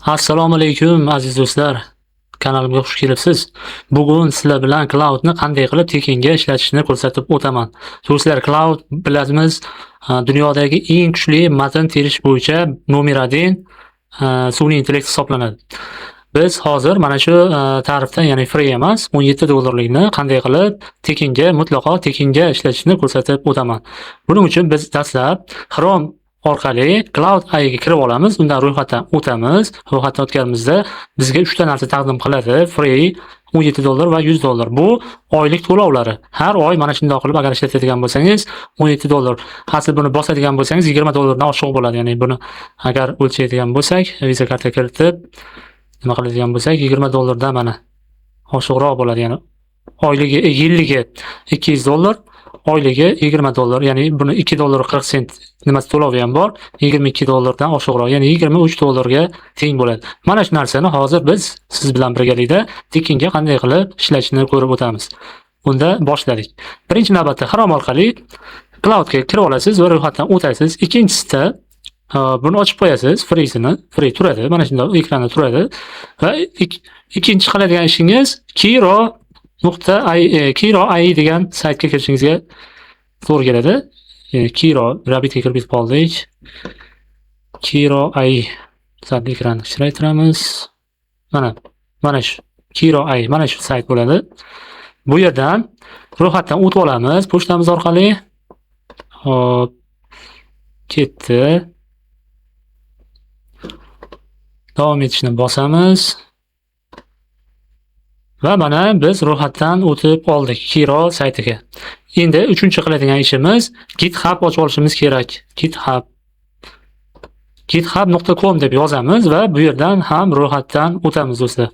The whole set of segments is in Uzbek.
Assalomu alaykum aziz do'stlar. Kanalimga xush kelibsiz. Bugun sizlar bilan cloudni qanday qilib tekinga ishlatishni ko'rsatib o'taman. Do'stlar, cloud bilamiz, dunyodagi eng kuchli matn terish bo'yicha nomer 1 sun'iy intellekt hisoblanadi. Biz hozir mana shu tarifdan, ya'ni free emas, $17 qanday qilib mutlaqo tekinga ishlatishni ko'rsatib o'taman. Buning uchun biz dastlab Chrome orqali Cloud AI ga kirib olamiz, undan ro'yxatdan o'tamiz. Ro'yxatdan o'tganimizda bizga 3 ta narsa taqdim qiladi: free, $17 va $100. Bu oylik to'lovlari. Har oy mana shunday qilib agar ishlatadigan bo'lsangiz $17. Asl buni bosadigan bo'lsangiz $20 dan oshiq bo'ladi. Ya'ni buni agar o'lchaydigan bo'lsak, Visa karta kiritib nima qiladigan bo'lsak, $20 dan mana oshiqroq bo'ladi. Ya'ni oyligi, yilligi $200, oyligi $20, ya'ni buni $2.40 nimasi to'lovi ham bor, $22 dan oshiqroq, ya'ni $23 ga teng bo'ladi. Mana shu narsani hozir biz siz bilan birgalikda tekinga qanday qilib ishlatishni ko'rib o'tamiz. Unda boshladik. Birinchi navbatda Chrome orqali Cloudga kirib olasiz va ro'yxatdan o'tasiz. Ikkinchisida buni ochib qo'yasiz, free turadi, mana shunday ekranda turadi va ikkinchi qiladigan ishingiz Kiro.ai degan saytga kirishingizga to'g'ri keladi. Kiro Rabbitga kirib qoldik. Kiro.ai sayt ekranni kichraytiramiz. Mana shu Kiro.ai, mana shu sayt bo'ladi. Bu yerdan ro'yxatdan o'tib olamiz pochtamiz orqali. Hop, ketdi. Davom etishni bosamiz. Va mana biz ro'yxatdan o'tib oldik Kiro saytiga. Endi uchinchi qiladigan ishimiz GitHub ochib olishimiz kerak. github.com deb yozamiz va bu yerdan ham ro'yxatdan o'tamiz do'stlar.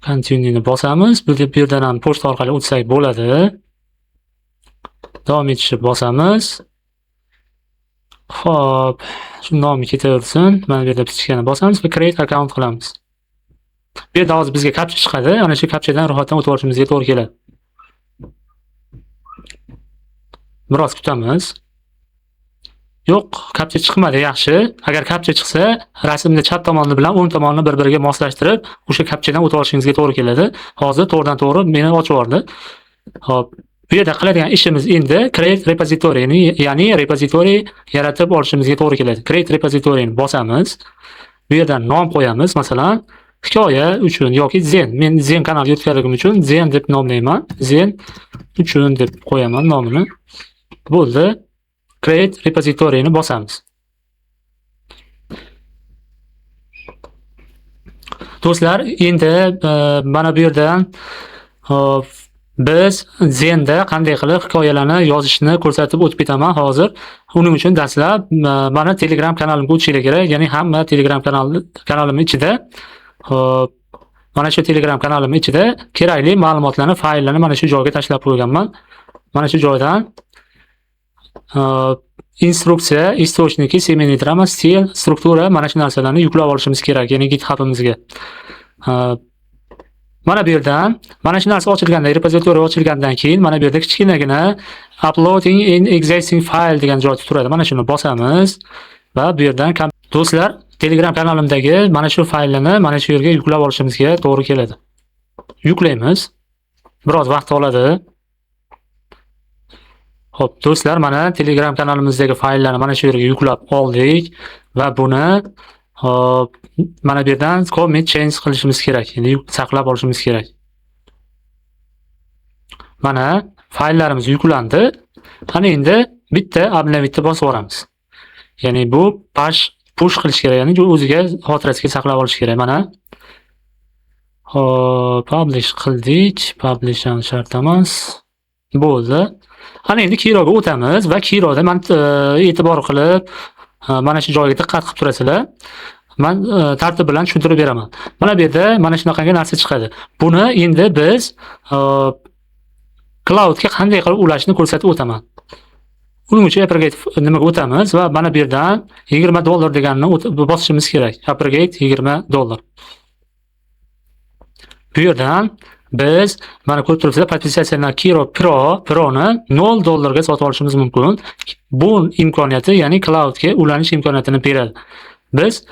Continue ni bosamiz. Bu yerdan ham pochta orqali o'tsak bo'ladi. Davom etishni bosamiz. Xo'p, shu nomi ketaversin. Mana bu yerda kichkina bosamiz va create account qilamiz. Bu yerda hozir bizga kapcha chiqadi. Ana shu kapchadan ro'yxatdan o'tib olishimizga to'g'ri keladi. Biroz kutamiz. Yo'q, kapcha chiqmadi, yaxshi. Agar kapcha chiqsa, rasmni chap tomoni bilan o'ng tomonni bir-biriga moslashtirib, o'sha kapchadan o'tib olishingizga to'g'ri keladi. Hozir to'g'ridan-to'g'ri meni ochib yubordi. Xo'p, bu yerda qiladigan ishimiz endi create repository, ya'ni repository yaratib olishimizga to'g'ri keladi. Create repository ni bosamiz. Bu yerdan nom qo'yamiz, masalan, hikoya uchun yoki Zen. Men Zen kanaliga o'tganligim uchun Zen deb nomlayman. Zen uchun deb qo'yaman nomini. Bo'ldi. Create repository ni bosamiz. Do'stlar, endi mana bu yerdan biz Zen'da qanday qilib hikoyalarni yozishni ko'rsatib o'tib ketaman hozir. Uning uchun dastlab mana Telegram kanalimga o'tishingiz kerak. Ya'ni hamma Telegram kanalim ichida, mana shu Telegram kanalim ichida kerakli ma'lumotlarni, fayllarni mana shu joyga tashlab qo'yganman. Mana shu joydan instruksiya, источники, семейный drama, stil, struktura, mana shu narsalarni yuklab olishimiz kerak, ya'ni GitHub'imizga. Mana bu yerdan, mana shu narsa ochilganda, repository ochilgandan keyin mana bu yerda kichkinagina uploading in existing file degan joy turadi. Mana shuni bosamiz va bu yerdan do'stlar, Telegram kanalimdagi mana shu fayllarni mana shu yerga yuklab olishimizga to'g'ri keladi. Yuklaymiz. Biroz vaqt oladi. Xo'p, do'stlar, mana Telegram kanalimizdagi fayllarni mana shu yerga yuklab oldik va buni mana bu yerdan commit change qilishimiz kerak, ya'ni saqlab olishimiz kerak. Mana fayllarimiz yuklandi. Qani endi bitta obnovitni bosib o'ramiz. Ya'ni bu push qilish kerak, ya'ni o'ziga xotirasiga saqlab olish kerak. Mana hop, publish qildik. Publish ham shart emas. Bo'ldi. Qani endi Kiroga o'tamiz va Kiroda men e'tibor qilib mana shu joyga diqqat qilib turasizlar. Men tartib bilan tushuntirib beraman. Mana bu yerda mana shunaqangi narsa chiqadi. Buni endi biz Cloudga qanday qilib ulashni ko'rsatib o'taman. Uning uchun Applegate nimaga o'tamiz va mana bu yerdan $20 deganini bosishimiz kerak. Applegate $20. Bu yerdan Biz mana ko'rib turibsizlar, podpisatsiya na Kiro Pro'ni $0 sotib olishimiz mumkin. Bu imkoniyati, ya'ni cloudga ulanish imkoniyatini beradi. Biz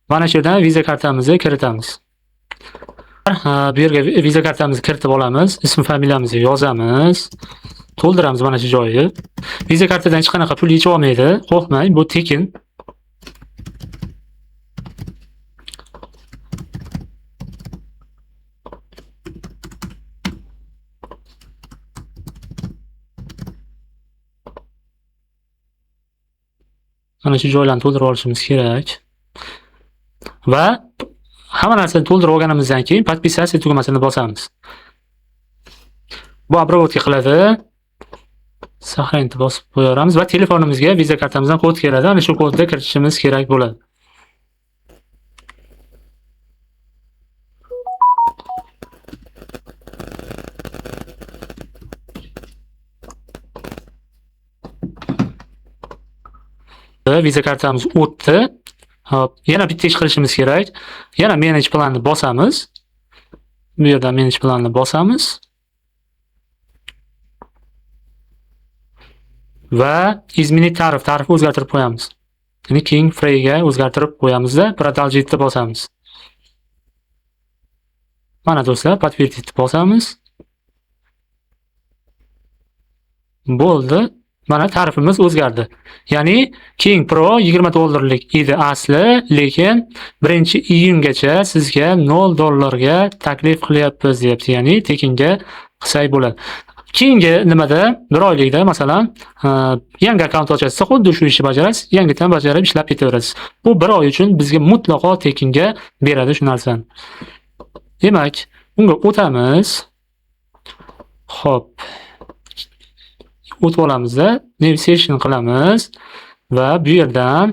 mana shu yerdan Visa kartamizni kiritamiz. Bu yerga Visa kartamizni kiritib olamiz, ism familiyamizni yozamiz, to'ldiramiz mana shu joyi. Visa kartadan hech qanaqa pul yechib olmaydi, qo'rqmang, bu tekin. Mana shu joylarni to'ldirib olishimiz kerak. Va hamma narsani to'ldirib olganimizdan keyin podpisatsiya tugmasini bosamiz. Bu обработка qiladi. Saqlanib bosib qo'yamiz va telefonimizga Visa kartamizdan kod keladi. Ana shu kodni kiritishimiz kerak bo'ladi. Visa kartamiz o'tdi. Hop, yana bitta ish qilishimiz kerak. Yana manage planni bosamiz. Bu yerda manage planni bosamiz. Va izminit tarif o'zgartirib qo'yamiz. Ya'ni King Freyga o'zgartirib qo'yamizda, продолжitni bosamiz. Mana do'stlar, подтвердить bosamiz. Bo'ldi. Mana tarifimiz o'zgardi. Ya'ni King Pro $20 edi asli, lekin 1-iyungacha sizga $0 taklif qilyapmiz deyapti. Ya'ni tekinga qilsak bo'ladi. Keyingi nimada 1 oylikda masalan yangi akkaunt ochasiz, xuddi shu ishni bajarasiz, yangidan bajarib ishlab ketaverasiz. Bu 1 oy uchun bizga mutlaqo tekinga beradi shu narsani. Demak, unga o'tamiz. Xo'p. O'tib olamizda, navigation qilamiz va bu yerdan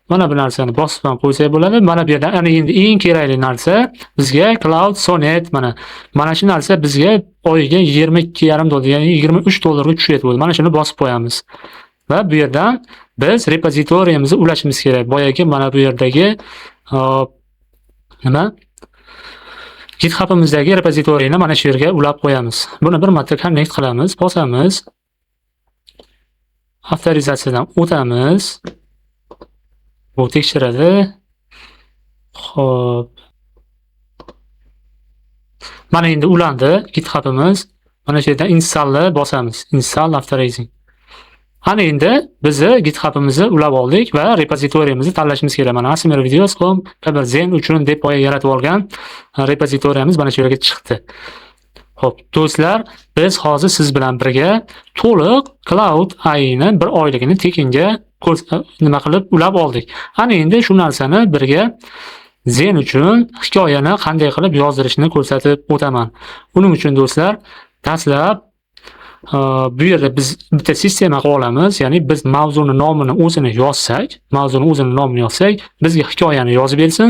mana bu narsani bosib ham qo'ysak bo'ladi. Mana bu yerdan ana endi eng kerakli narsa bizga Cloud Sonnet mana shu narsa bizga oyiga $22.5, ya'ni $23 ga tushyapti. Mana shuni bosib qo'yamiz. Va bu yerdan biz repozitoriyamizni ulashimiz kerak. Boyagi mana bu yerdagi nima? GitHub'imizdagi repozitoriyni mana shu yerga ulab qo'yamiz. Buni bir marta connect qilamiz, bosamiz. Avtorizatsiyadan o'tamiz. Bu tekshiradi. Xo'p. Mana endi ulandi GitHub'imiz. Mana shu yerdan installni bosamiz. Install Authorizing. Ana endi bizni GitHub'imizni ulab oldik va repozitoriyamizni tanlashimiz kerak. Mana asmervideos.com Zen uchun deb yaratib olgan repozitoriyamiz mana shu yerga chiqdi. Xo'p, do'stlar, biz hozir siz bilan birga to'liq Cloud AI'ni 1 oyligini tekinga nima qilib ulab oldik. Ana endi shu narsani birga Zen uchun hikoyani qanday qilib yozdirishni ko'rsatib o'taman. Uning uchun do'stlar, dastlab bu yerda biz bitta sistema qilib olamiz. Ya'ni biz mavzuni nomini o'zini yozsak, bizga hikoyani yozib bersin.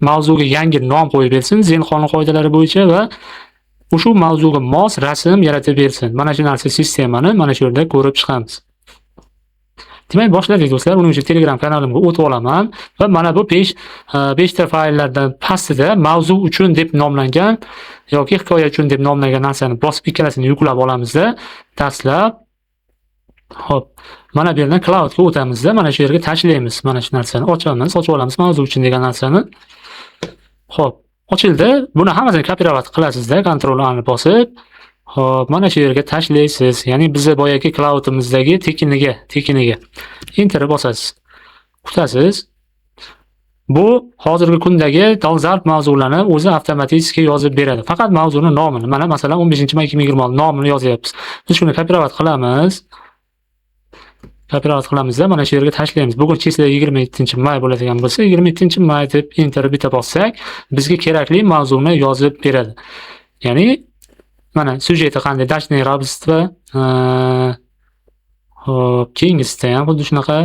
Mavzuga yangi nom qo'yib bersin, Zen qonun qoidalari bo'yicha va shu mavzuga mos rasm yaratib bersin. Mana shu narsa sistemani mana shu yerda ko'rib chiqamiz. Demak, boshladik do'stlar. Uning uchun Telegram kanalimga o'tib olaman va mana bu 5 ta fayllardan pastida mavzu uchun deb nomlangan yoki hikoya uchun deb nomlangan narsani bosib ikkalasini yuklab olamizda. Dastlab hop, mana bu yerdan Cloudga o'tamizda, mana shu yerga tashlaymiz. Mana shu narsani ochamiz, ochib olamiz mavzu uchun degan narsani. Hop, ochildi. Buni hammasini kopirovat qilasizda, Ctrl A ni bosib, hop, mana shu yerga tashlaysiz. Ya'ni biz boyagi cloudimizdagi tekiniga enter bosasiz. Kutasiz. Bu hozirgi kundagi dolzarb mavzularni o'zi avtomatik yozib beradi. Faqat mavzuning nomini, mana masalan 15-may-2026 nomini yozyapmiz. Biz shuni kopirovat qilamiz. Kopirovat qilamizda mana shu yerga tashlaymiz. Bugun chisla 27-may bo'ladigan bo'lsa, 27-may deb enter bitta bossak, bizga kerakli mavzuni yozib beradi. Ya'ni mana syujeti qanday, dashniy rabitstva, hop, keyingisida ham xuddi shunaqa.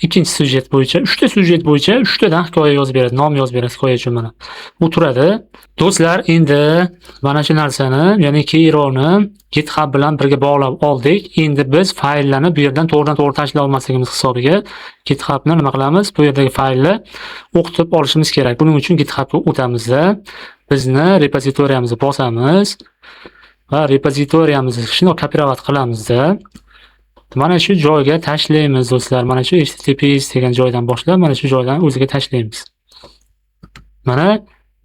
ikkinchi sujet bo'yicha, 3 ta sujet bo'yicha 3 tadan hikoya yozib beradi, nom yozib beradi hikoya uchun mana. Bu turadi. Do'stlar, endi mana shu narsani, ya'ni Keyrovni GitHub bilan birga bog'lab oldik. Endi biz fayllarni bu yerdan to'g'ridan-to'g'ri tashlay olmasligimiz hisobiga GitHubni nima qilamiz? Bu yerdagi faylni o'qitib olishimiz kerak. Buning uchun GitHubga o'tamizda bizni repozitoriyamizni bosamiz va repozitoriyamizni shunday kopirovat qilamizda mana shu joyga tashlaymiz do'stlar. Mana shu https degan joydan boshlab mana shu joydan o'ziga tashlaymiz. Mana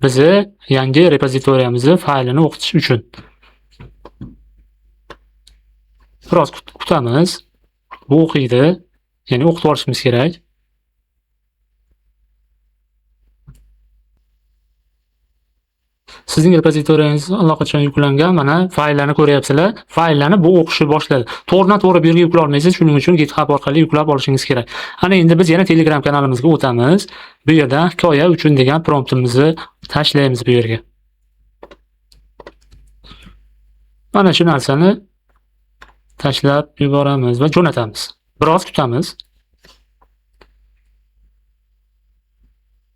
bizni yangi repozitoriyamizni faylini o'qitish uchun. Biroz kutamiz. Bu o'qiydi. Ya'ni o'qitib olishimiz kerak. Sizning repozitoriyangiz allaqachon yuklangan. Mana fayllarni ko'ryapsizlar. Fayllarni bu o'qishni boshladi. To'g'ridan-to'g'ri bu yerga yuklay olmaysiz. Shuning uchun GitHub orqali yuklab olishingiz kerak. Ana endi biz yana Telegram kanalimizga o'tamiz. Bu yerda hikoya uchun degan promptimizni tashlaymiz bu yerga. Mana shu narsani tashlab yuboramiz va jo'natamiz. Biroz kutamiz.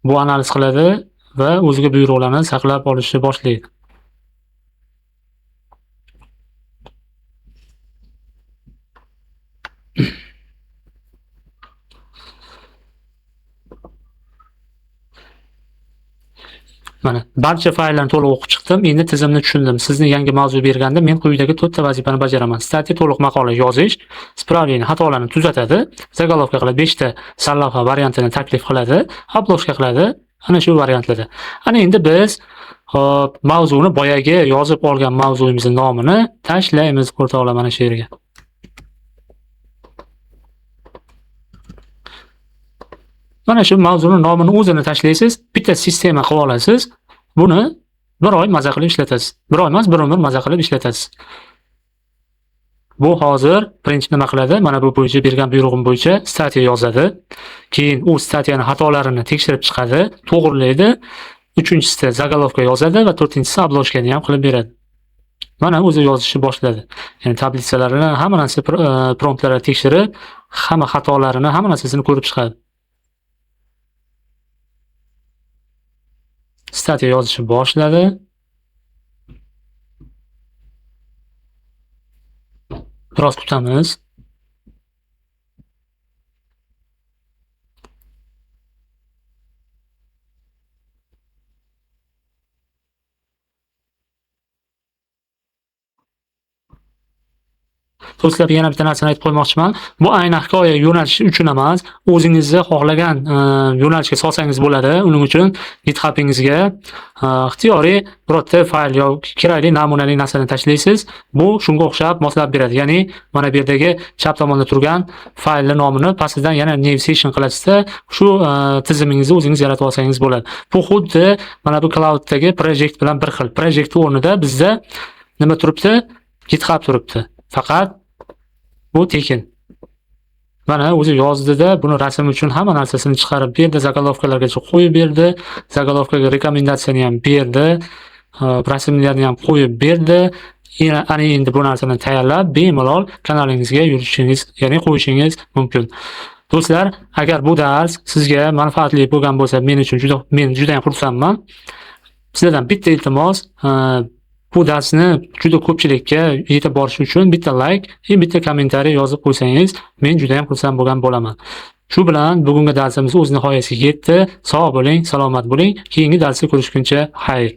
Bu analiz qiladi va o'ziga buyruqlarni saqlab olishni boshlaydi. Mana barcha fayllarni to'liq o'qib chiqdim. Endi tizimni tushundim. Sizni yangi mavzu berganda men quyidagi 4 ta vazifani bajaraman. Statiya to'liq maqola yozish, spravleniya xatolarni tuzatadi, zagolovka qilib 5 ta sarlavha variantini taklif qiladi, obloshka qiladi. Ana shu variantlarda. Ana endi biz hop mavzuni boyagi yozib olgan mavzuyimizning nomini tashlaymiz o'rtoqlar mana shu yerga. Mana shu mavzuning nomini o'zini tashlaysiz, bitta sistema qilib olasiz. Buni bir oy maza qilib ishlatasiz. Bir oy emas, bir umr maza qilib ishlatasiz. Bu hozir birinchi nima qiladi? Mana bu bo'yicha bergan buyrug'im bo'yicha statiya yozadi. Keyin u statiyaning xatolarini tekshirib chiqadi, to'g'rilaydi. Uchinchisida zagolovka yozadi va to'rtinchisi obloshkani ham qilib beradi. Mana o'zi yozishni boshladi. Ya'ni tablitsalarini hamma narsa promptlarni tekshirib, hamma xatolarini, hamma narsasini ko'rib chiqadi. Statiya yozishni boshladi. Biroz kutamiz. Do'stlar, yana bitta narsani aytib qo'ymoqchiman. Bu aynan hikoya yo'nalishi uchun emas, o'zingizni xohlagan yo'nalishga solsangiz bo'ladi. Uning uchun GitHubingizga ixtiyoriy birorta fayl yoki kerakli namunali narsani tashlaysiz. Bu shunga o'xshab moslab beradi. Ya'ni mana bu yerdagi chap tomonda turgan faylning nomini pastidan yana new session qilasizda, shu tizimingizni o'zingiz yaratib olsangiz bo'ladi. Bu xuddi mana bu clouddagi project bilan bir xil. Project o'rnida bizda nima turibdi? GitHub turibdi. Faqat bu tekin. Mana o'zi yozdida, buni rasm uchun hamma narsasini chiqarib berdi, zagolovkalargacha qo'yib berdi, zagolovkaga rekomendatsiyani ham berdi, rasmlarni ham qo'yib berdi. Ana endi bu narsani tayyorlab, bemalol kanalingizga yurishingiz, ya'ni qo'yishingiz mumkin. Do'stlar, agar bu dars sizga manfaatli bo'lgan bo'lsa, men uchun juda ham xursandman. Sizlardan bitta iltimos, bu darsni juda ko'pchilikka yetib borish uchun bitta like va bitta kommentariy yozib qo'ysangiz, men juda ham xursand bo'lgan bo'laman. Shu bilan bugungi darsimiz o'z nihoyasiga yetdi. Sog' bo'ling, salomat bo'ling. Keyingi darsda ko'rishguncha xayr.